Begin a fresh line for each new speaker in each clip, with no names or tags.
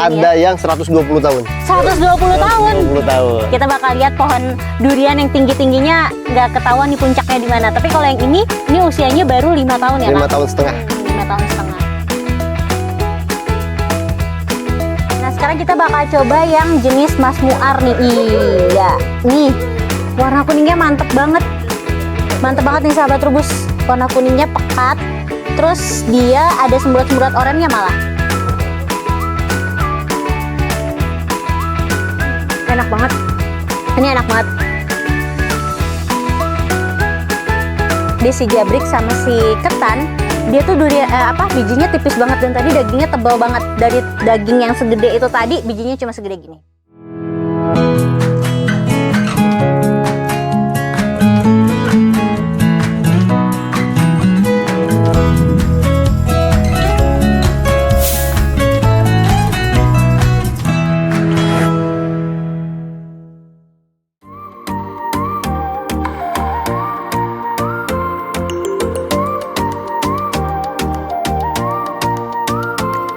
Ada yang 120 tahun.
120 tahun.
120 tahun.
Kita bakal lihat pohon durian yang tinggi-tingginya nggak ketahuan di puncaknya di mana. Tapi kalau yang ini usianya baru 5 tahun ya,
5
Kang?
tahun setengah.
5 tahun setengah. Nah, sekarang kita bakal coba yang jenis Mas Muar nih. Iya. Nih, warna kuningnya mantep banget. Mantep banget nih sahabat Trubus. Warna kuningnya pekat. Terus dia ada semburat-semburat oranye malah. Enak banget. Ini enak banget. Di si jabrik sama si ketan, dia tuh durian bijinya tipis banget dan tadi dagingnya tebal banget. Dari daging yang segede itu tadi, bijinya cuma segede gini.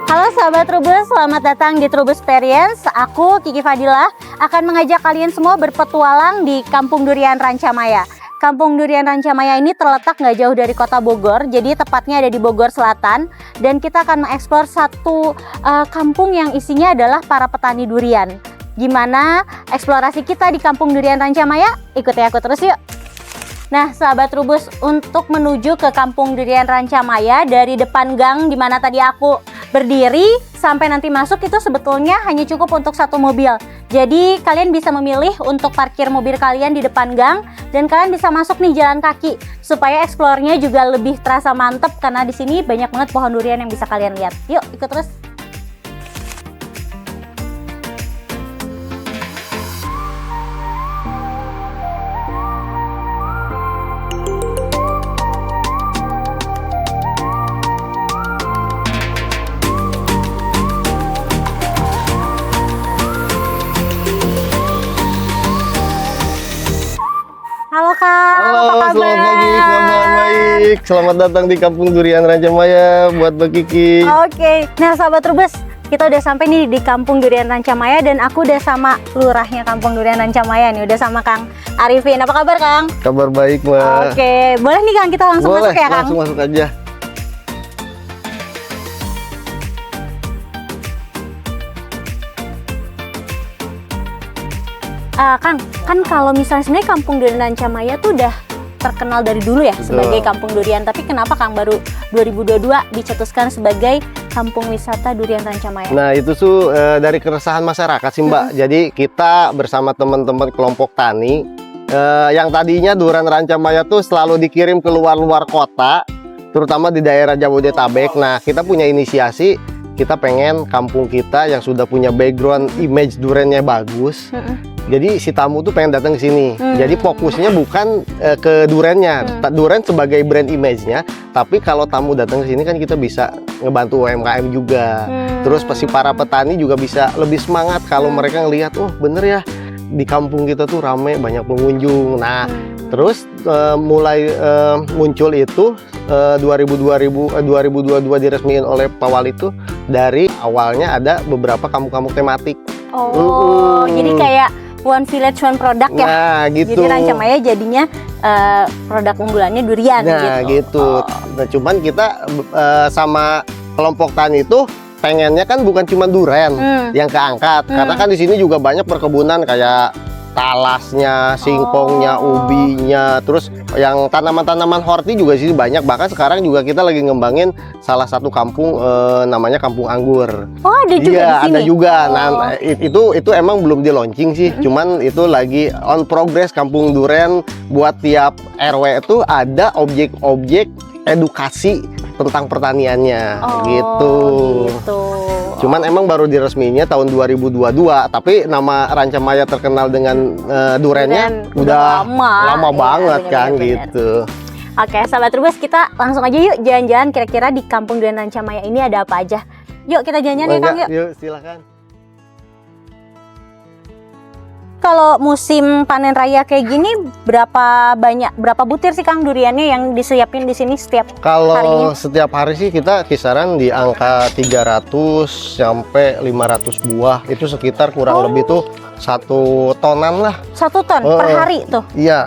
Halo sahabat Trubus, selamat datang di Trubus Experience. Aku Kiki Fadila akan mengajak kalian semua berpetualang di Kampung Durian Rancamaya. Kampung Durian Rancamaya ini terletak nggak jauh dari kota Bogor, jadi tepatnya ada di Bogor Selatan. Dan kita akan mengeksplor satu kampung yang isinya adalah para petani durian. Gimana eksplorasi kita di Kampung Durian Rancamaya? Ikuti aku terus yuk! Nah sahabat Trubus, untuk menuju ke Kampung Durian Rancamaya dari depan gang dimana tadi aku berdiri sampai nanti masuk itu sebetulnya hanya cukup untuk satu mobil. Jadi kalian bisa memilih untuk parkir mobil kalian di depan gang dan kalian bisa masuk nih jalan kaki supaya eksplornya juga lebih terasa mantep karena di sini banyak banget pohon durian yang bisa kalian lihat. Yuk ikut terus. Halo Kak,
Halo,
apa kabar?
selamat pagi, kabar baik. Selamat datang di Kampung Durian Rancamaya buat Mbak Kiki.
Oke, nah sahabat Trubus, kita udah sampai nih di Kampung Durian Rancamaya dan aku udah sama lurahnya Kampung Durian Rancamaya nih, udah sama Kang Arifin. Apa kabar Kang?
Kabar baik, Mbak.
Oke, boleh nih Kang kita langsung
Boleh,
masuk ya Kang?
langsung masuk aja.
Kang, kan kalau misalnya sebenarnya Kampung Durian Rancamaya tuh udah terkenal dari dulu ya sebagai kampung durian, tapi kenapa Kang baru 2022 dicetuskan sebagai kampung wisata durian Rancamaya?
Nah itu tuh dari keresahan masyarakat sih Mbak. Jadi kita bersama teman-teman kelompok tani yang tadinya durian Rancamaya tuh selalu dikirim ke luar-luar kota, terutama di daerah Jabodetabek. Nah kita punya inisiasi, kita pengen kampung kita yang sudah punya background image duriannya bagus. Jadi si tamu tuh pengen datang ke sini. Jadi fokusnya bukan ke duriannya, durian sebagai brand image-nya, tapi kalau tamu datang ke sini kan kita bisa ngebantu UMKM juga. Terus si para petani juga bisa lebih semangat kalau mereka ngelihat, oh bener ya di kampung kita tuh rame, banyak pengunjung. Nah, terus mulai muncul itu 2022 diresmiin oleh Pak Wali itu dari awalnya ada beberapa kampung-kampung tematik.
Oh, jadi kayak One Village One Product ya?
Nah, gitu.
Jadi Rancamaya jadinya produk unggulannya durian
gitu. Nah, cuman kita sama kelompok tani itu pengennya kan bukan cuma durian yang keangkat, karena kan di sini juga banyak perkebunan kayak talasnya, singkongnya, ubinya, terus yang tanaman-tanaman horti juga sih banyak. Bahkan sekarang juga kita lagi ngembangin salah satu kampung namanya Kampung Anggur.
Oh, ada juga di sini?
Ada juga. Nah, itu emang belum di launching sih, cuman itu lagi on progress. Kampung Durian buat tiap RW itu ada objek-objek edukasi tentang pertaniannya, gitu. Cuman emang baru diresminya tahun 2022, tapi nama Rancamaya terkenal dengan duriannya udah lama banget ya, kan gitu.
Oke, sahabat Trubus, kita langsung aja yuk jalan-jalan kira-kira di Kampung Durian Rancamaya ini ada apa aja. Yuk kita jalan-jalan ya Kang, yuk.
Yuk silakan.
kalau musim panen raya kayak gini berapa butir sih Kang duriannya yang disiapin di sini setiap
Kalau
harinya?
setiap hari sih kita kisaran di angka 300 sampai 500 buah. Itu sekitar kurang lebih tuh 1 tonan lah.
1 ton per hari tuh?
Iya,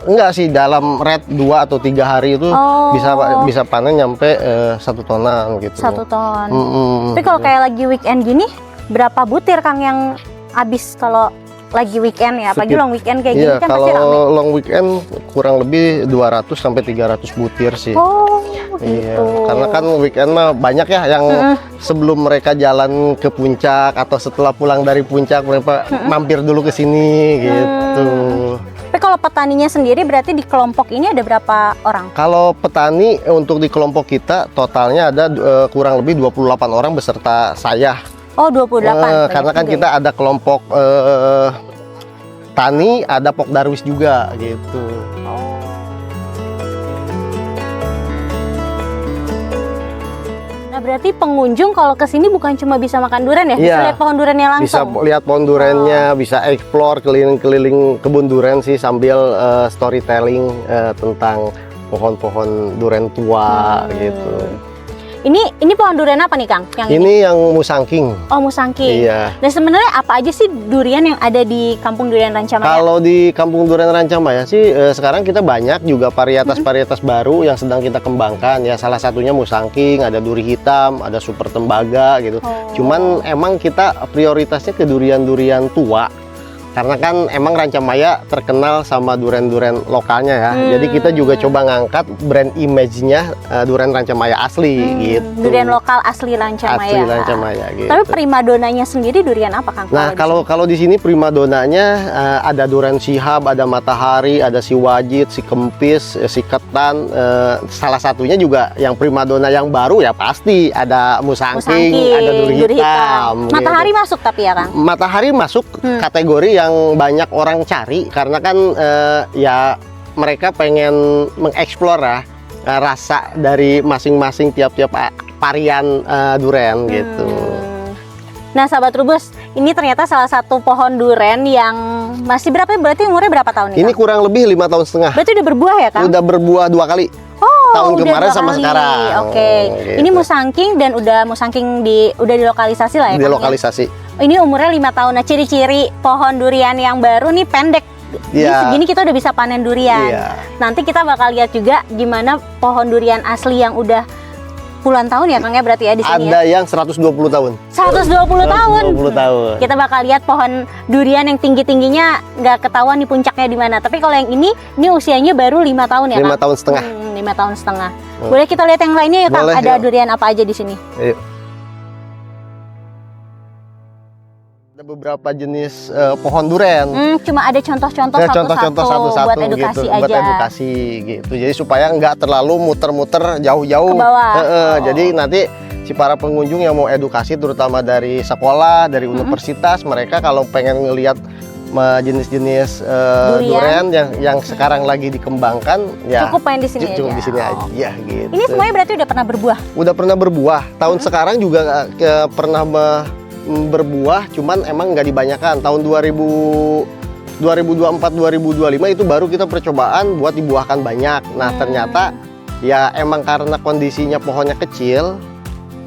enggak sih, dalam red 2 atau 3 hari itu bisa panen nyampe 1 tonan gitu.
1 ton.
Mm-mm.
Tapi kalau kayak lagi weekend gini, berapa butir Kang yang habis kalau lagi weekend ya? Apalagi long weekend kayak gini
Iya,
kan pasti rame.
kalau long weekend kurang lebih 200 sampai 300 butir sih.
Oh,
Iya,
gitu.
karena kan weekend mah banyak ya yang sebelum mereka jalan ke puncak atau setelah pulang dari puncak mereka mampir dulu ke sini gitu.
Tapi kalau petaninya sendiri berarti di kelompok ini ada berapa orang?
Kalau petani untuk di kelompok kita totalnya ada kurang lebih 28 orang beserta saya.
Oh, 28.
Karena kan
banyak
kita
juga
ada kelompok tani, ada Pok Darwis juga gitu.
ya? Nah, berarti pengunjung kalau ke sini bukan cuma bisa makan durian ya? Bisa
Iya.
lihat pohon duriannya
Bisa
langsung.
lihat pohon durennya, bisa explore keliling-keliling kebun duren sih sambil storytelling tentang pohon-pohon duren tua gitu.
Ini pohon durian apa nih Kang? Yang
Ini yang musangking.
Oh, musangking.
Iya.
Dan sebenarnya apa aja sih durian yang ada di Kampung Durian Rancamaya?
Kalau di Kampung Durian Rancamaya sih sekarang kita banyak juga varietas-varietas baru yang sedang kita kembangkan ya. Salah satunya musangking, ada duri hitam, ada super tembaga gitu. Cuman emang kita prioritasnya ke durian-durian tua. Karena kan emang Rancamaya terkenal sama durian-durian lokalnya ya. Jadi kita juga coba ngangkat brand image-nya durian Rancamaya asli gitu.
Durian lokal asli Rancamaya.
Asli Rancamaya gitu.
Tapi primadonanya sendiri durian apa Kang?
Nah, kalau di sini primadonanya ada durian sihab, ada matahari, ada si wajit, si kempis, si ketan. Salah satunya juga yang primadona yang baru ya pasti ada musangking, ada duri hitam.
Matahari
gitu.
masuk tapi ya Kang?
Matahari masuk kategori yang banyak orang cari karena kan ya mereka pengen mengeksplor ya rasa dari masing-masing tiap-tiap varian durian gitu.
Nah, sahabat Trubus, ini ternyata salah satu pohon duren yang masih berarti umurnya berapa tahun nih?
Ini
Kang?
kurang lebih 5 tahun setengah.
Berarti udah berbuah ya Kang?
Udah berbuah 2 kali.
Oh,
tahun
udah
kemarin
2
sama
kali.
sekarang.
Oke.
Gitu.
Ini musangking dan udah musangking udah dilokalisasi lah ya Kang, ya?
Dilokalisasi.
Ini umurnya 5 tahun. Nah, ciri-ciri pohon durian yang baru nih pendek. Jadi
Iya.
segini kita udah bisa panen durian.
Iya.
Nanti kita bakal lihat juga gimana pohon durian asli yang udah puluhan tahun ya Kang ya berarti ya di sini
Ada
ya.
yang 120 tahun.
120 tahun.
120 tahun.
Kita bakal lihat pohon durian yang tinggi-tingginya nggak ketahuan di puncaknya di mana. Tapi kalau yang ini usianya baru 5 tahun ya
5
Kang?
tahun setengah.
5 tahun setengah. Boleh kita lihat yang lainnya ya Kang?
Boleh,
Ada
yuk.
durian apa aja di sini?
Ayo. Ada beberapa jenis pohon duren.
Cuma ada contoh-contoh
Ya,
satu-satu
contoh-contoh satu-satu
buat edukasi
gitu,
aja.
buat edukasi gitu. Jadi supaya nggak terlalu muter-muter jauh-jauh.
Ke bawah.
Jadi nanti si para pengunjung yang mau edukasi terutama dari sekolah, dari universitas, mereka kalau pengen ngelihat jenis-jenis durian yang sekarang lagi dikembangkan ya
Cukup main di sini
cukup
aja.
di sini aja gitu.
Ini semuanya berarti udah pernah berbuah.
Udah pernah berbuah. Tahun sekarang juga pernah berbuah, cuman emang nggak dibanyakan. Tahun 2024-2025 itu baru kita percobaan buat dibuahkan banyak. Nah ternyata ya emang karena kondisinya pohonnya kecil,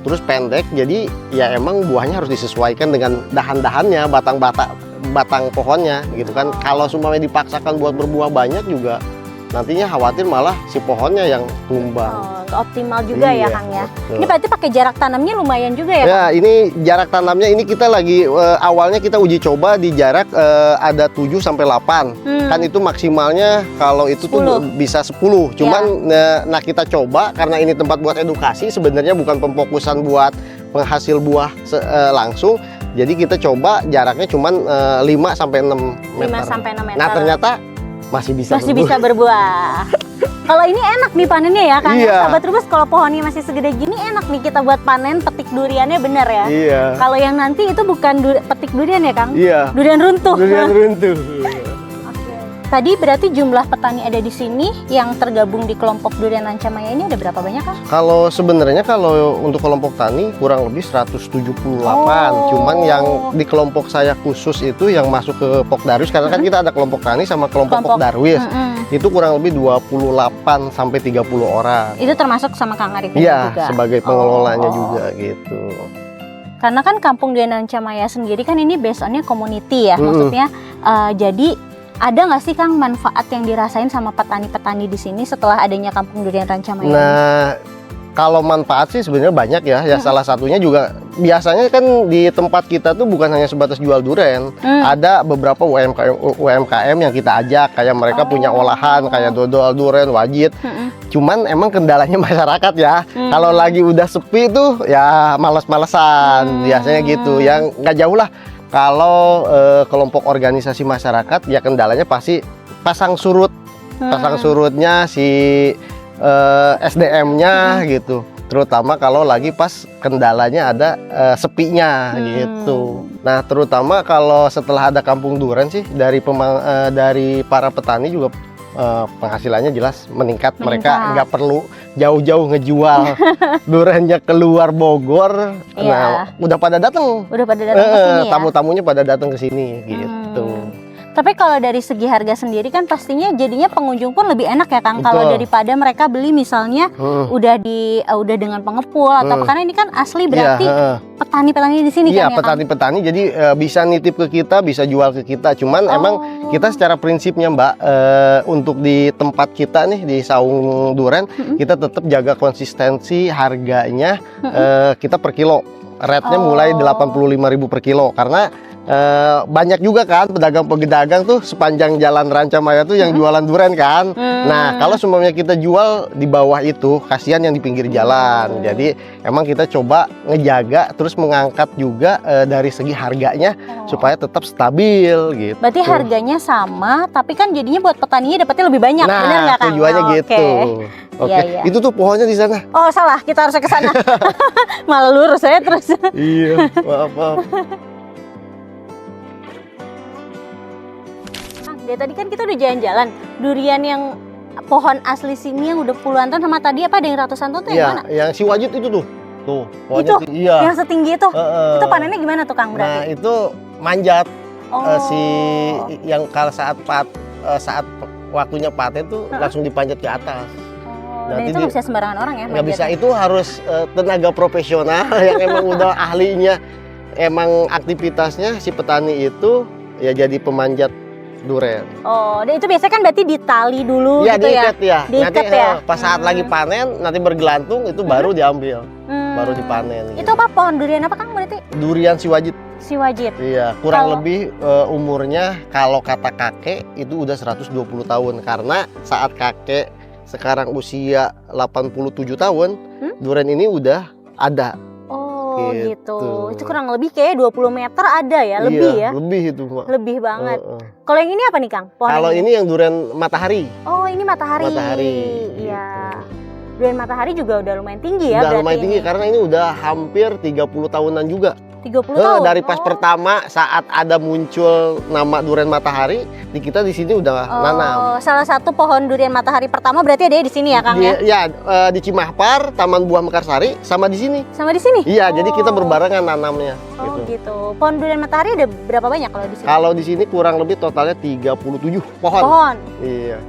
terus pendek, jadi ya emang buahnya harus disesuaikan dengan dahan-dahannya, batang pohonnya gitu kan. Kalau semuanya dipaksakan buat berbuah banyak juga nantinya khawatir malah si pohonnya yang tumbang.
Oh, optimal juga ya
Iya,
Kang ya.
betul.
Ini berarti pakai jarak tanamnya lumayan juga ya Kang?
Ya, ini jarak tanamnya ini kita lagi awalnya kita uji coba di jarak ada 7 sampai 8. Kan itu maksimalnya kalau itu
10.
tuh bisa 10. Cuman nah kita coba karena ini tempat buat edukasi, sebenarnya bukan pemfokusan buat penghasil buah langsung. Jadi kita coba jaraknya cuman 5 sampai 6 meter.
5 sampai 6 meter.
Nah, ternyata masih bisa
berbuah. Kalau ini enak nih panennya ya Kang.
Iya.
Sahabat Trubus, kalau pohonnya masih segede gini enak nih kita buat panen, petik duriannya bener ya.
Iya.
Kalau yang nanti itu bukan petik durian ya Kang?
Iya.
Durian runtuh.
Durian runtuh.
Oke. Tadi berarti jumlah petani ada di sini yang tergabung di kelompok Durian Rancamaya ini ada berapa banyak, Kang?
Kalau sebenarnya kalau untuk kelompok tani kurang lebih 178. Cuman yang di kelompok saya khusus itu yang masuk ke Pokdarwis, karena kan kita ada kelompok tani sama kelompok Pokdarwis. Itu kurang lebih 28 sampai 30 orang.
Itu termasuk sama Kang Arifin
Iya,
juga?
sebagai pengelolanya juga gitu.
Karena kan Kampung Durian Rancamaya sendiri kan ini based on-nya community ya, maksudnya jadi ada nggak sih Kang manfaat yang dirasain sama petani-petani di sini setelah adanya Kampung Durian Rancamaya?
Nah, kalau manfaat sih sebenarnya banyak ya. Ya salah satunya juga biasanya kan di tempat kita tuh bukan hanya sebatas jual durian. Ada beberapa UMKM yang kita ajak, kayak mereka punya olahan kayak dodol durian, wajit. Cuman emang kendalanya masyarakat ya. Kalau lagi udah sepi tuh ya males-malesan biasanya gitu. Yang nggak jauh lah. Kalau kelompok organisasi masyarakat ya kendalanya pasti pasang surut. Pasang surutnya si SDM-nya gitu. Terutama kalau lagi pas kendalanya ada sepinya gitu. Nah, terutama kalau setelah ada Kampung Durian sih dari para petani juga penghasilannya jelas meningkat. Mereka nggak perlu jauh-jauh ngejual duriannya keluar Bogor. Nah, udah pada datang.
Udah pada datang ke sini ya.
Tamu-tamunya pada datang ke sini gitu.
Tapi kalau dari segi harga sendiri kan pastinya jadinya pengunjung pun lebih enak ya Kang. Kalau daripada mereka beli misalnya udah dengan pengepul atau karena ini kan asli berarti petani-petani di sini kan ya Kang? Iya,
petani-petani jadi bisa nitip ke kita, bisa jual ke kita. Cuman emang kita secara prinsipnya Mbak untuk di tempat kita nih di Saung Duren kita tetap jaga konsistensi harganya kita per kilo. Rate-nya mulai 85.000 per kilo karena banyak juga kan pedagang-pedagang tuh sepanjang jalan Rancamaya tuh yang jualan durian kan. Nah, kalau semuanya kita jual di bawah itu, kasihan yang di pinggir jalan. Jadi emang kita coba ngejaga terus mengangkat juga dari segi harganya supaya tetap stabil gitu.
Berarti harganya sama, tapi kan jadinya buat petaninya dapatnya lebih banyak,
nah,
benar nggak Kang?
tujuannya gitu. Oke,
iya.
Itu tuh pohonnya di sana.
Oh salah, kita harus ke sana. Malah lurus saya terus.
Iya, maaf.
Dari tadi kan kita udah jalan-jalan durian yang pohon asli sini yang udah puluhan tahun sama tadi apa ada yang ratusan tahun tuh yang mana?
Yang si wajit itu tuh
itu
iya.
Yang setinggi itu itu panennya gimana tuh Kang berarti?
Nah itu manjat yang kalau saat waktunya paten tuh langsung dipanjat ke atas.
Dan itu nggak bisa sembarangan orang ya?
Nggak bisa, itu harus tenaga profesional yang emang udah ahlinya, emang aktivitasnya si petani itu ya jadi pemanjat durian.
Oh, dan itu biasanya kan berarti ditali dulu
ya,
gitu
diikat
ya?
Diikat nanti ya? Pas saat lagi panen, nanti bergelantung, itu baru diambil, baru dipanen.
Itu apa pohon durian apa Kang berarti?
Durian si wajit.
Si wajit?
Iya, kurang lebih umurnya kalau kata kakek itu udah 120 tahun. Karena saat kakek sekarang usia 87 tahun, durian ini udah ada.
Oh gitu. Itu kurang lebih kayak 20 meter ada ya, lebih ya?
Lebih itu Mbak.
Lebih banget. Kalau yang ini apa nih Kang?
Kalau ini yang durian matahari.
Oh ini matahari.
Matahari.
Iya. Durian matahari juga udah lumayan tinggi ya
udah
berarti
lumayan tinggi karena ini udah hampir 30 tahunan juga.
30 tahun?
Dari pas pertama saat ada muncul nama durian matahari, kita di sini udah nanam.
Salah satu pohon durian matahari pertama berarti ada di sini ya Kang ya?
Iya, di Cimahpar, Taman Buah Mekarsari, sama di sini.
Sama di sini?
Iya, jadi kita berbarengan nanamnya.
Oh gitu. Pohon durian matahari ada berapa banyak kalau di sini?
Kalau di sini kurang lebih totalnya 37 pohon. Iya.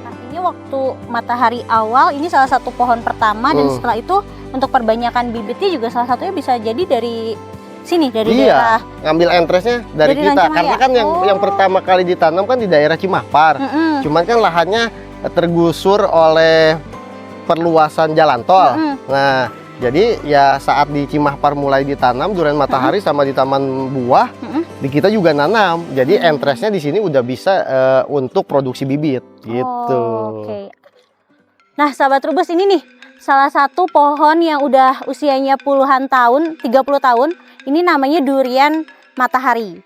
Artinya waktu matahari awal ini salah satu pohon pertama dan setelah itu untuk perbanyakan bibitnya juga salah satunya bisa jadi dari sini, dari daerah.
Ngambil entresnya dari kita. Karena kan yang pertama kali ditanam kan di daerah Cimahpar. Cuman kan lahannya tergusur oleh perluasan jalan tol. Nah, jadi ya saat di Cimahpar mulai ditanam durian matahari sama di Taman Buah, di kita juga nanam. Jadi entresnya di sini udah bisa untuk produksi bibit gitu.
Oke. Nah, sahabat Trubus, ini nih salah satu pohon yang udah usianya puluhan tahun, 30 tahun. Ini namanya durian matahari.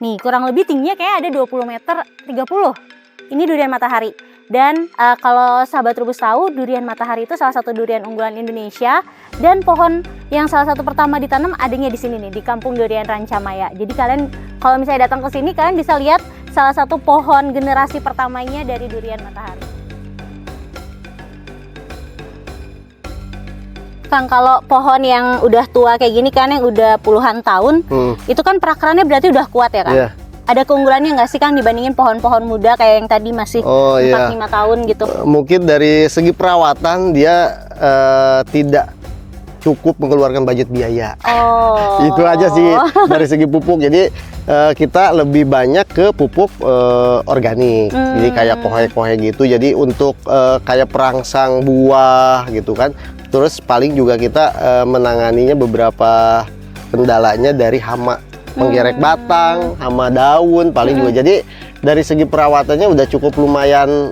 Nih, kurang lebih tingginya kayak ada 20 meter 30. Ini durian matahari. Dan kalau sahabat Trubus tahu, durian matahari itu salah satu durian unggulan Indonesia. Dan pohon yang salah satu pertama ditanam adanya di sini nih, di Kampung Durian Rancamaya. Jadi kalian Kalau misalnya datang ke sini, kalian bisa lihat salah satu pohon generasi pertamanya dari durian matahari. Kang, kalau pohon yang udah tua kayak gini kan, yang udah puluhan tahun, itu kan perakarannya berarti udah kuat ya Kang?
Iya.
Ada keunggulannya nggak sih Kang dibandingin pohon-pohon muda kayak yang tadi masih 4-5 tahun gitu?
Mungkin dari segi perawatan dia tidak cukup mengeluarkan budget biaya.
Oh.
Itu aja sih dari segi pupuk. Jadi kita lebih banyak ke pupuk organik. Jadi kayak kohe-kohe gitu. Jadi untuk kayak perangsang buah gitu kan. Terus paling juga kita menanganinya beberapa kendalanya dari hama menggerek batang, hama daun paling juga. Jadi dari segi perawatannya udah cukup lumayan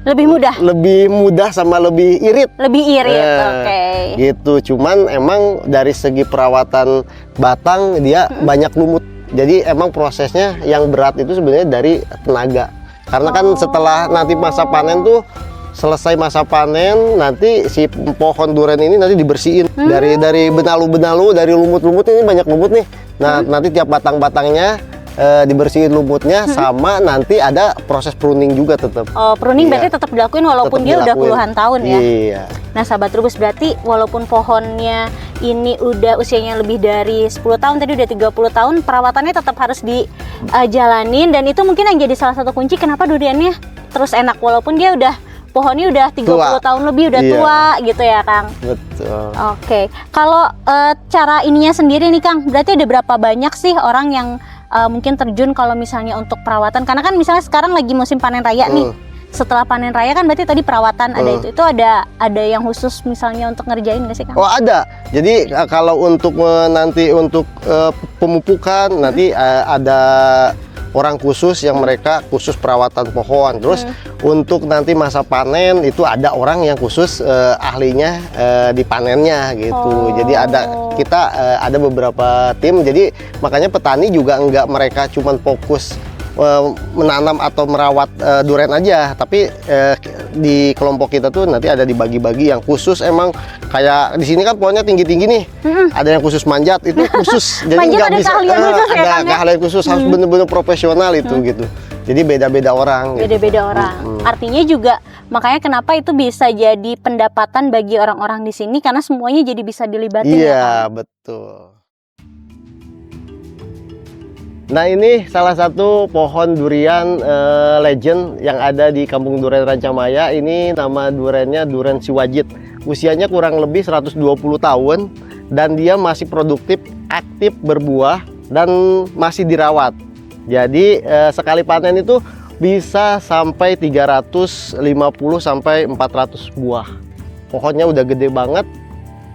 lebih mudah sama lebih irit.
Oke.
Gitu. Cuman emang dari segi perawatan batang dia banyak lumut. Jadi emang prosesnya yang berat itu sebenarnya dari tenaga. Karena kan setelah nanti masa panen tuh, selesai masa panen, nanti si pohon durian ini nanti dibersihin dari benalu-benalu, dari lumut-lumut. Ini banyak lumut nih. Nah, nanti tiap batang-batangnya dibersihin lumutnya, sama nanti ada proses pruning juga tetap.
Oh, pruning berarti tetap dilakuin walaupun dia udah puluhan tahun ya.
Iya.
Nah, sahabat Trubus, berarti walaupun pohonnya ini udah usianya lebih dari 10 tahun, tadi udah 30 tahun, perawatannya tetap harus dijalanin, dan itu mungkin yang jadi salah satu kunci kenapa duriannya terus enak walaupun dia udah pohonnya udah 30 tahun lebih, udah tua gitu ya Kang.
Betul.
Oke. Kalau cara ininya sendiri nih Kang, berarti ada berapa banyak sih orang yang mungkin terjun kalau misalnya untuk perawatan? Karena kan misalnya sekarang lagi musim panen raya nih. Setelah panen raya kan berarti tadi perawatan ada itu ada yang khusus misalnya untuk ngerjain nggak sih Kang?
Oh, ada. Jadi kalau untuk nanti untuk pemupukan nanti ada orang khusus yang mereka khusus perawatan pohon. Terus untuk nanti masa panen itu ada orang yang khusus ahlinya di panennya gitu. Jadi kita ada beberapa tim. Jadi makanya petani juga enggak mereka cuman fokus menanam atau merawat durian aja, tapi di kelompok kita tuh nanti ada dibagi-bagi yang khusus. Emang kayak di sini kan pohonnya tinggi-tinggi nih, ada yang khusus manjat, itu khusus. Jadi nggak bisa ada keahlian khusus, harus bener-bener profesional itu gitu. Jadi beda-beda orang.
Beda-beda orang. Artinya juga makanya kenapa itu bisa jadi pendapatan bagi orang-orang di sini, karena semuanya jadi bisa dilibatin.
Iya, betul. Nah, ini salah satu pohon durian legend yang ada di Kampung Durian Rancamaya. Ini nama duriannya durian Siwajit. Usianya kurang lebih 120 tahun dan dia masih produktif, aktif berbuah dan masih dirawat. Jadi sekali panen itu bisa sampai 350 sampai 400 buah. Pohonnya udah gede banget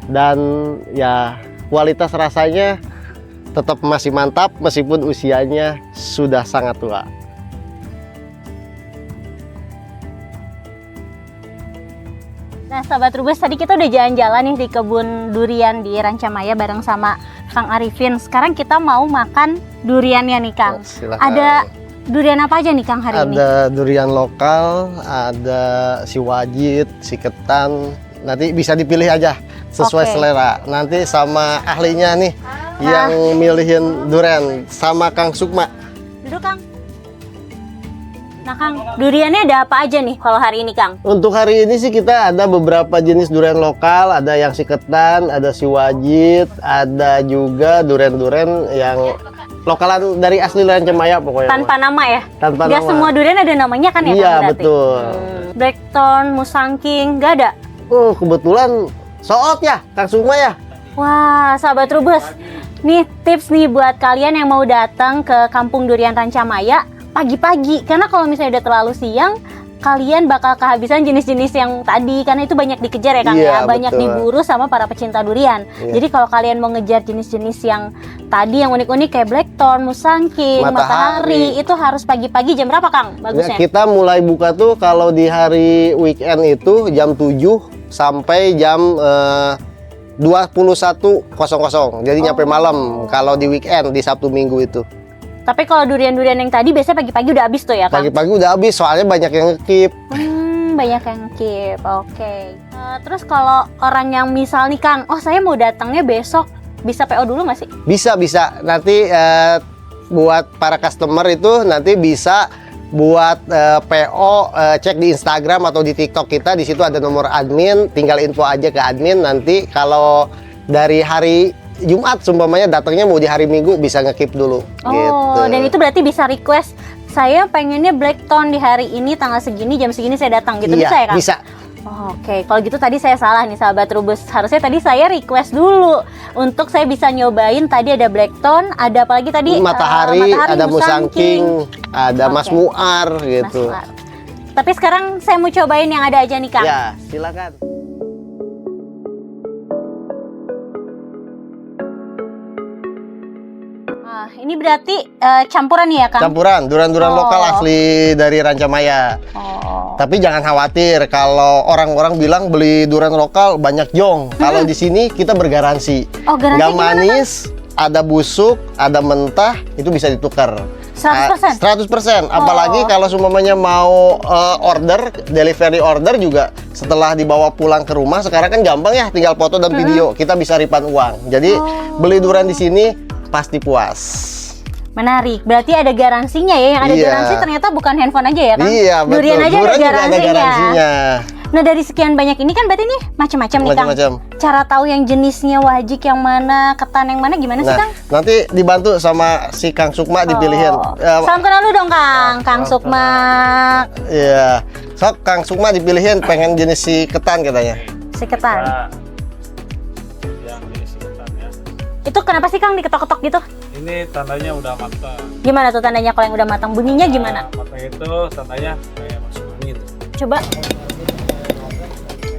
dan ya kualitas rasanya tetap masih mantap meskipun usianya sudah sangat tua.
Nah, sahabat Trubus, tadi kita udah jalan-jalan nih di kebun durian di Rancamaya bareng sama Kang Arifin. Sekarang kita mau makan duriannya nih Kang.
Silakan.
Ada durian apa aja nih Kang hari ini?
Ada durian lokal, ada Siwajit, Siketan. Nanti bisa dipilih aja sesuai selera. Nanti sama ahlinya nih yang milihin durian, sama Kang Sukma.
Duduk Kang. Nah Kang, duriannya ada apa aja nih kalau hari ini Kang?
Untuk hari ini sih kita ada beberapa jenis durian lokal, ada yang Siketan, ada Siwajit, ada juga durian-durian yang lokalan dari asli Rancamaya pokoknya.
Tanpa nama ya?
Tanpa
Gak
nama.
semua durian ada namanya kan ya?
Iya,
Kang,
betul.
Blackthorn, Musangking, gak ada?
Kebetulan soot ya, Kang Sukma ya.
Wah, sahabat Trubus, nih tips nih buat kalian yang mau datang ke Kampung Durian Rancamaya pagi-pagi. Karena kalau misalnya udah terlalu siang, kalian bakal kehabisan jenis-jenis yang tadi, karena itu banyak dikejar ya Kang ya, banyak diburu sama para pecinta durian. Jadi kalau kalian mau ngejar jenis-jenis yang tadi yang unik-unik kayak Blackthorn, Musangking, Matahari, itu harus pagi-pagi. Jam berapa Kang bagusnya?
Kita mulai buka tuh kalau di hari weekend itu jam 7 sampai jam 21.00. Jadi nyampe malam kalau di weekend, di Sabtu Minggu itu.
Tapi kalau durian-durian yang tadi biasanya pagi-pagi udah habis tuh ya Kang?
Pagi-pagi udah habis, soalnya banyak yang ngekip.
Banyak yang keep, oke. Terus kalau orang yang misal nih Kang, oh saya mau datangnya besok, bisa PO dulu nggak sih?
Bisa. Nanti buat para customer itu nanti bisa buat PO, cek di Instagram atau di TikTok kita. Di situ ada nomor admin, tinggal info aja ke admin. Nanti kalau dari hari Jumat sumpamanya datangnya mau di hari Minggu bisa nge-keep dulu.
Oh,
gitu.
dan itu berarti bisa request, saya pengennya black tone di hari ini tanggal segini jam segini saya datang gitu,
Iya,
bisa ya Kang?
bisa.
Oh, oke, kalau gitu tadi saya salah nih sahabat Trubus. Harusnya tadi saya request dulu untuk saya bisa nyobain. Tadi ada black tone, ada apa lagi tadi?
Matahari, ada Musang King, ada Mas
Oke.
Muar
Mas
gitu.
Muar. Tapi sekarang saya mau cobain yang ada aja nih Kang.
Ya, silakan.
Nah, ini berarti campuran nih ya Kang?
Campuran durian-durian
Oh.
lokal asli dari Rancamaya.
Oh.
Tapi jangan khawatir kalau orang-orang bilang beli durian lokal banyak jong. Kalau di sini kita bergaransi.
Oh, garansi
Nggak
gimana, Kang?
manis, ada busuk, ada mentah, itu bisa ditukar.
100%?
100%. Apalagi kalau semuanya mau order, delivery order juga setelah dibawa pulang ke rumah, sekarang kan gampang ya, tinggal foto dan video, kita bisa refund uang. Jadi beli durian di sini pasti puas.
Menarik, berarti ada garansinya ya. Yang ada
Iya.
garansi ternyata bukan handphone aja ya Kang?
Iya, betul.
Durian aja
Durian
ada
juga ada
garansinya.
garansinya.
Nah, dari sekian banyak ini kan berarti nih macam-macam nih Kang.
Macam-macam.
Cara tahu yang jenisnya wajik yang mana, ketan yang mana gimana sih
Nah,
Kang?
nanti dibantu sama si Kang Sukma dipilihin.
Oh. Salam kenal dulu dong Kang Sukma.
Iya. Sok Kang Sukma dipilihin pengen jenis si ketan katanya.
Si ketan.
Yang jenis ketan ya.
Itu kenapa sih Kang diketok-ketok gitu?
Ini tandanya udah matang.
Gimana tuh tandanya kalau yang udah matang? Bunyinya gimana?
Nah, matang itu tandanya kayak masuk angin.
Coba.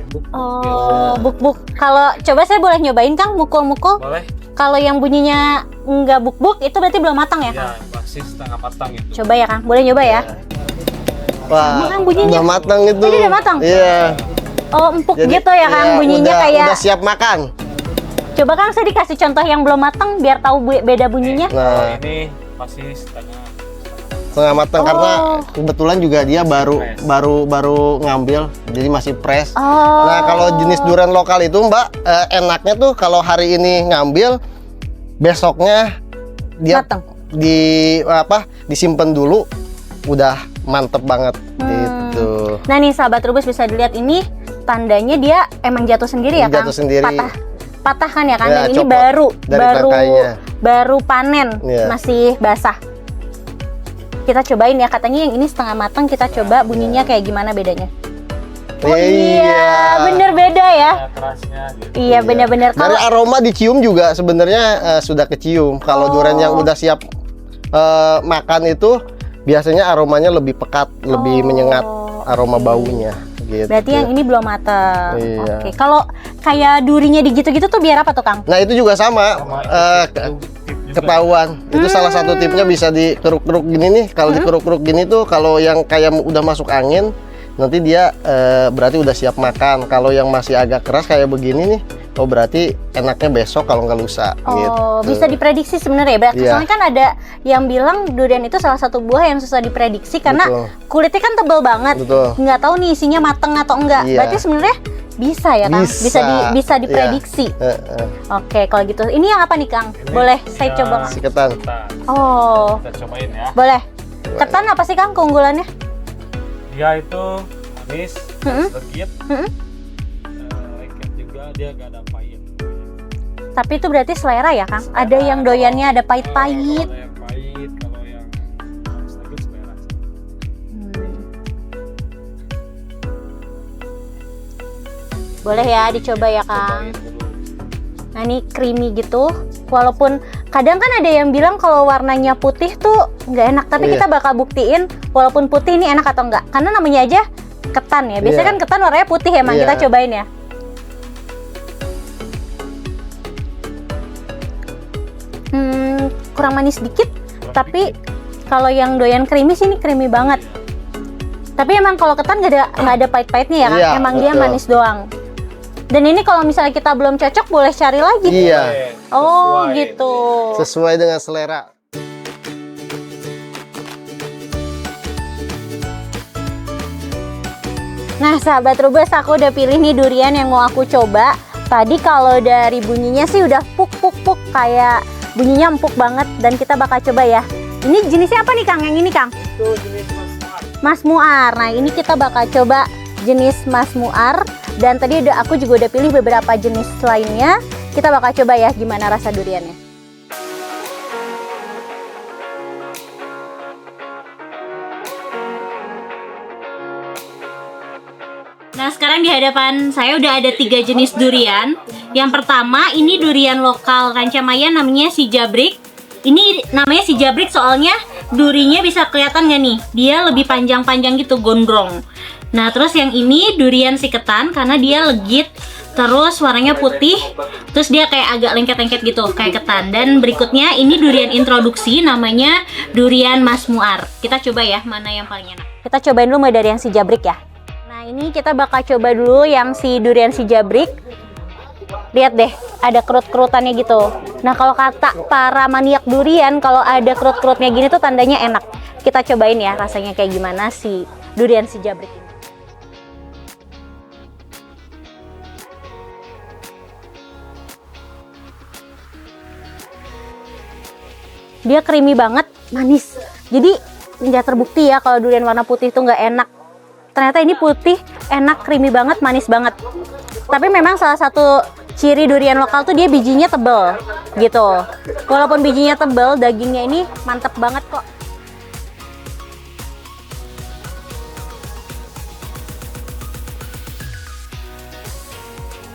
Buk,
Oh, buk-buk. Kalau coba saya boleh nyobain Kang mukul-mukul.
boleh?
Kalau yang bunyinya nggak buk-buk itu berarti belum matang ya Kang?
Ya, pasti setengah matang itu.
Coba ya Kang, boleh nyoba ya?
Wah,
Emang bunyinya?
udah matang itu.
Ini udah matang?
Iya.
Oh, empuk
Jadi,
gitu ya Kang,
iya,
bunyinya kayak.
udah siap makan.
Coba Kang saya dikasih contoh yang belum matang biar tahu beda bunyinya.
Kalau
Nah,
ini masih setengah.
setengah matang
Oh.
karena kebetulan juga dia baru ngambil, jadi masih fresh.
Oh.
Nah, kalau jenis durian lokal itu Mbak, enaknya tuh kalau hari ini ngambil, besoknya dia
Matang.
disimpan dulu, udah mantep banget
Hmm.
gitu.
Nah nih sahabat Trubus bisa dilihat ini tandanya dia emang jatuh sendiri ya Kang?
Jatuh sendiri.
Patah kan ya Kang?
Ya,
Dan ini
copot dari tangkainya.
baru panen,
Iya.
masih basah. Kita cobain ya, katanya yang ini setengah matang, kita coba bunyinya kayak gimana bedanya. Oh iya, bener beda ya.
Ya, kerasnya gitu.
Iya bener-bener.
Dari
Kalau
aroma dicium juga sebenarnya sudah kecium. Kalau durian yang udah siap makan itu biasanya aromanya lebih pekat, lebih menyengat aroma baunya gitu.
berarti yang ini belum matang.
Iya.
Oke, kalau kayak durinya digitu-gitu tuh biar apa tuh Kang?
Nah, itu juga sama,
Tip juga.
ketahuan. Itu salah satu tipnya bisa dikeruk-keruk gini nih. Kalau dikeruk-keruk gini tuh kalau yang kayak udah masuk angin nanti dia berarti udah siap makan. Kalau yang masih agak keras kayak begini nih, oh berarti enaknya besok kalau nggak lusa.
Oh,
gitu.
bisa diprediksi sebenarnya ya. Berarti
Iya.
soalnya kan ada yang bilang durian itu salah satu buah yang susah diprediksi karena
Betul.
kulitnya kan tebal banget.
Betul.
Nggak tahu nih isinya mateng atau enggak.
Iya.
Berarti sebenarnya bisa ya Kang?
Bisa.
Bisa diprediksi. Oke, kalau gitu. Ini yang apa nih Kang?
Ini
Boleh saya
ya,
coba nggak?
Si ketan.
ketan.
Oh,
Kita cobain ya.
boleh. Ketan apa sih Kang keunggulannya?
Dia itu manis, legit.
Mm-mm.
Lengket juga, dia gak ada pahit.
Tapi itu berarti selera ya Kang? Ada yang doyannya ada pahit-pahit.
Kalau ada yang pahit, kalau yang manis legit selera.
Boleh ya dicoba ya Kang.
Cobain dulu.
Nah ini creamy gitu. Walaupun kadang kan ada yang bilang kalau warnanya putih tuh nggak enak. Tapi
Iya.
kita bakal buktiin walaupun putih ini enak atau enggak. Karena namanya aja ketan ya. Biasanya
Iya.
kan ketan warnanya putih emang.
Iya.
Kita cobain ya. Kurang manis dikit. Tapi kalau yang doyan creamy sih ini creamy banget. Tapi emang kalau ketan nggak ada pahit-pahitnya ya Kang?
Iya,
Emang dia
betul.
manis doang. Dan ini kalau misalnya kita belum cocok boleh cari lagi.
Iya.
Oh
Sesuai.
gitu.
Sesuai dengan selera.
Nah sahabat Trubus, aku udah pilih nih durian yang mau aku coba. Tadi kalau dari bunyinya sih udah puk puk puk, kayak bunyinya empuk banget. Dan kita bakal coba ya Ini jenisnya apa nih Kang? Yang ini Kang?
Itu jenis
Mas Muar. Nah ini kita bakal coba jenis Mas Muar. Dan tadi aku juga udah pilih beberapa jenis lainnya. Kita bakal coba ya gimana rasa duriannya. Nah sekarang di hadapan saya udah ada 3 jenis durian. Yang pertama ini durian lokal Rancamaya, namanya si Jabrik. Ini namanya si Jabrik soalnya durinya bisa kelihatan nggak nih? Dia lebih panjang-panjang gitu, gondrong. Nah terus yang ini durian si Ketan karena dia legit. Terus warnanya putih. Terus dia kayak agak lengket-lengket gitu, kayak ketan. Dan berikutnya ini durian introduksi, namanya durian Mas Muar. Kita coba ya mana yang paling enak. Kita cobain dulu mulai dari yang si Jabrik ya. Nah ini kita bakal coba dulu yang si durian si Jabrik. Lihat deh, ada kerut-kerutannya gitu. Nah kalau kata para maniak durian, kalau ada kerut-kerutnya gini tuh tandanya enak. Kita cobain ya rasanya kayak gimana si durian si Jabrik ini. Dia creamy banget, manis. Jadi nggak terbukti ya kalau durian warna putih itu nggak enak. Ternyata ini putih, enak, creamy banget, manis banget. Tapi memang salah satu ciri durian lokal tuh dia bijinya tebel gitu. Walaupun bijinya tebel, dagingnya ini mantep banget kok.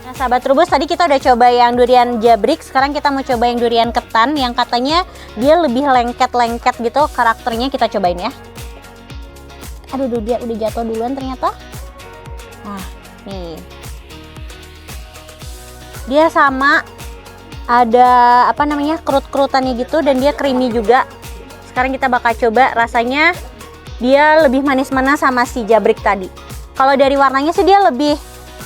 Nah sahabat Trubus, tadi kita udah coba yang durian Jabrik. Sekarang kita mau coba yang durian Ketan, yang katanya dia lebih lengket-lengket gitu karakternya. Kita cobain ya. Aduh, dia udah jatuh duluan ternyata. Nah, nih. Dia sama ada apa namanya? Kerut-kerutannya gitu dan dia creamy juga. Sekarang kita bakal coba rasanya. Dia lebih manis-manis sama si Jabrik tadi. Kalau dari warnanya sih dia lebih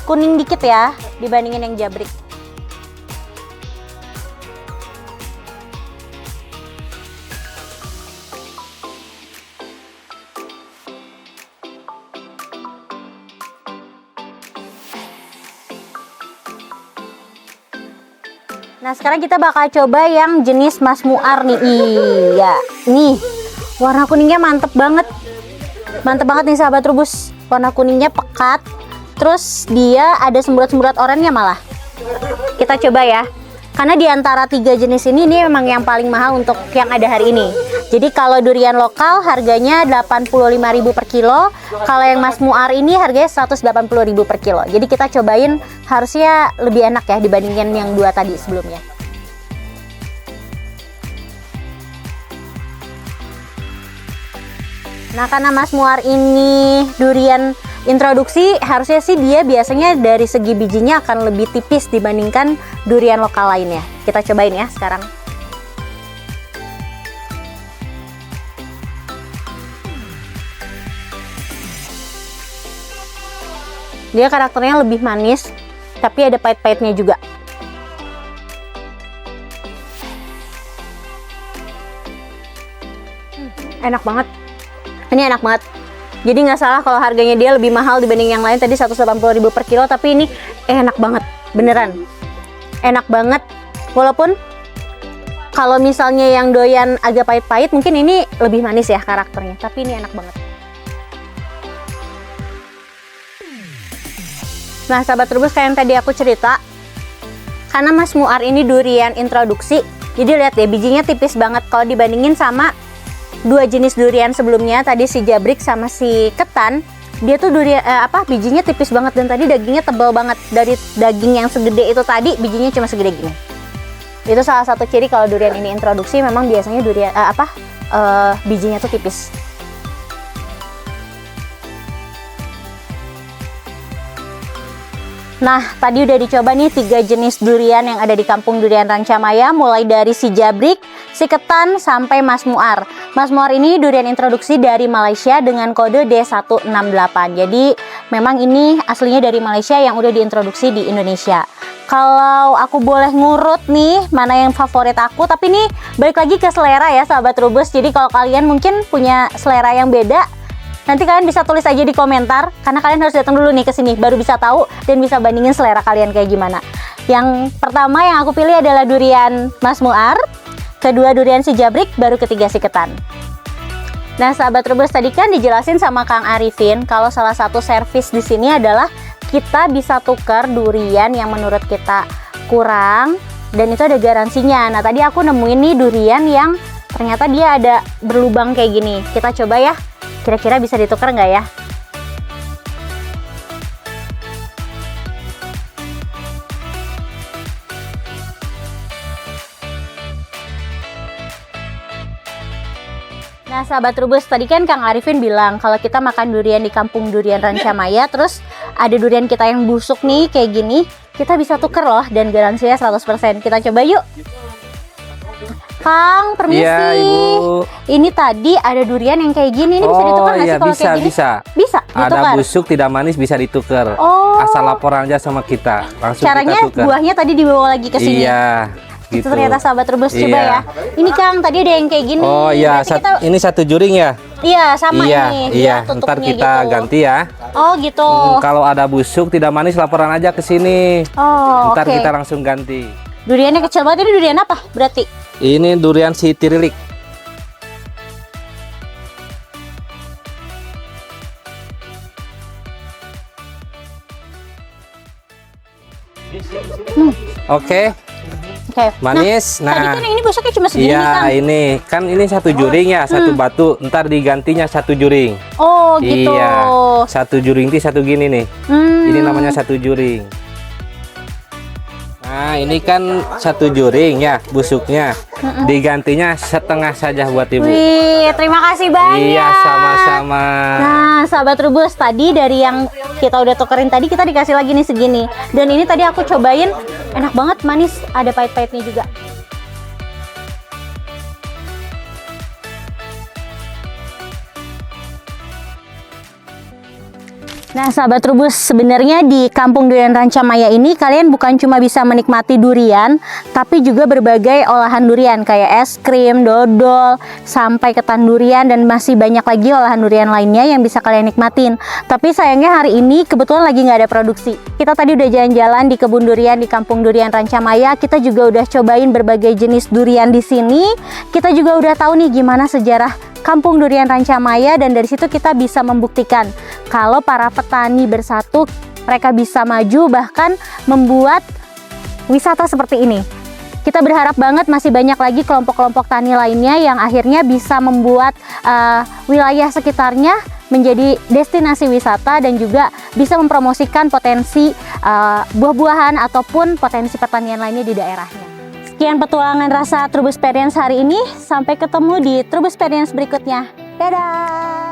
kuning dikit ya dibandingin yang Jabrik. Nah sekarang kita bakal coba yang jenis Mas Muar nih. Iya, nih warna kuningnya mantep banget nih sahabat Trubus. Warna kuningnya pekat, terus dia ada semburat-semburat oranye malah. Kita coba ya, karena di antara 3 jenis ini memang yang paling mahal untuk yang ada hari ini. Jadi kalau durian lokal harganya 85.000 per kilo, kalau yang Mas Muar ini harganya 180.000 per kilo. Jadi kita cobain, harusnya lebih enak ya dibandingin yang 2 tadi sebelumnya. Nah karena Mas Muar ini durian introduksi, harusnya sih dia biasanya dari segi bijinya akan lebih tipis dibandingkan durian lokal lainnya. Kita cobain ya sekarang. Dia karakternya lebih manis, tapi ada pahit-pahitnya juga. Enak banget. Ini enak banget. Jadi nggak salah kalau harganya dia lebih mahal dibanding yang lain. Tadi 180.000 per kilo, tapi ini enak banget. Beneran. Enak banget. Walaupun kalau misalnya yang doyan agak pahit-pahit, mungkin ini lebih manis ya karakternya. Tapi ini enak banget. Nah sahabat Trubus, kayak yang tadi aku cerita, karena Mas Muar ini durian introduksi, jadi lihat ya bijinya tipis banget kalau dibandingin sama 2 jenis durian sebelumnya, tadi si Jabrik sama si Ketan. Dia tuh durian bijinya tipis banget, dan tadi dagingnya tebal banget. Dari daging yang segede itu tadi, bijinya cuma segede gini. Itu salah satu ciri kalau durian ini introduksi, memang biasanya durian bijinya tuh tipis. Nah, tadi udah dicoba nih 3 jenis durian yang ada di Kampung Durian Rancamaya, mulai dari si Jabrik, si Ketan, sampai Mas Muar. Mas Muar ini durian introduksi dari Malaysia dengan kode D168. Jadi, memang ini aslinya dari Malaysia yang udah diintroduksi di Indonesia. Kalau aku boleh ngurut nih, mana yang favorit aku, tapi ini balik lagi ke selera ya sahabat Trubus. Jadi kalau kalian mungkin punya selera yang beda, nanti kalian bisa tulis aja di komentar, karena kalian harus datang dulu nih ke sini baru bisa tahu dan bisa bandingin selera kalian kayak gimana. Yang pertama yang aku pilih adalah durian Mas Muar. kedua durian si jabrik, baru ketiga si ketan. Nah, sahabat Trubus, tadi kan dijelasin sama Kang Arifin kalau salah satu servis di sini adalah kita bisa tukar durian yang menurut kita kurang dan itu ada garansinya. Nah, tadi aku nemuin nih durian yang ternyata dia ada berlubang kayak gini. Kita coba ya, kira-kira bisa ditukar nggak ya? Nah, sahabat Trubus, tadi kan Kang Arifin bilang kalau kita makan durian di Kampung Durian Rancamaya, terus ada durian kita yang busuk nih kayak gini, kita bisa tuker loh dan garansinya 100%. Kita coba yuk. Kang, permisi.
Iya, Ibu.
Ini tadi ada durian yang kayak gini, ini bisa ditukar nggak
iya,
sih kalau kayak gini?
bisa.
Bisa
Ada
ditukar.
busuk tidak manis bisa ditukar.
Oh.
Asal laporan aja sama kita. Langsung
Caranya
kita tukar.
buahnya tadi dibawa lagi ke sini.
Iya,
Itu
gitu.
ternyata sahabat Trubus, coba
Iya.
ya. Ini Kang, tadi ada yang kayak gini.
Oh iya,
Berarti kita,
ini satu juring ya?
iya sama
Iya,
ini.
iya.
dia tutupnya
Ntar kita
gitu.
ganti ya.
Oh gitu.
Kalau ada busuk tidak manis laporan aja ke sini.
Oh,
Ntar
oke.
kita langsung ganti.
Duriannya kecil banget, ini durian apa berarti?
Ini durian si tirilik. Oke,
Oke.
manis.
Tadi
Nah,
kan yang ini busuknya cuma segini
iya
Kang.
ini kan ini satu juring ya, satu batu. Ntar digantinya satu juring.
Oh gitu.
Iya, satu juring itu satu gini nih.
Hmm.
Ini namanya satu juring. Nah, ini kan satu juring ya busuknya. Digantinya setengah saja buat Ibu.
Wih, terima kasih banyak.
Iya, sama-sama.
Nah, sahabat Trubus, tadi dari yang kita udah tukerin tadi kita dikasih lagi nih segini. Dan ini tadi aku cobain, enak banget, manis, ada pahit-pahitnya juga. Nah, sahabat Trubus, sebenarnya di Kampung Durian Rancamaya ini kalian bukan cuma bisa menikmati durian, tapi juga berbagai olahan durian kayak es krim, dodol, sampai ketan durian dan masih banyak lagi olahan durian lainnya yang bisa kalian nikmatin. Tapi sayangnya hari ini kebetulan lagi nggak ada produksi. Kita tadi udah jalan-jalan di kebun durian di Kampung Durian Rancamaya, kita juga udah cobain berbagai jenis durian di sini. Kita juga udah tahu nih gimana sejarah Kampung Durian Rancamaya dan dari situ kita bisa membuktikan kalau para petani bersatu mereka bisa maju bahkan membuat wisata seperti ini. Kita berharap banget masih banyak lagi kelompok-kelompok tani lainnya yang akhirnya bisa membuat wilayah sekitarnya menjadi destinasi wisata dan juga bisa mempromosikan potensi buah-buahan ataupun potensi pertanian lainnya di daerahnya. Sekian petualangan rasa Trubus Experience hari ini. Sampai ketemu di Trubus Experience berikutnya. Dadah!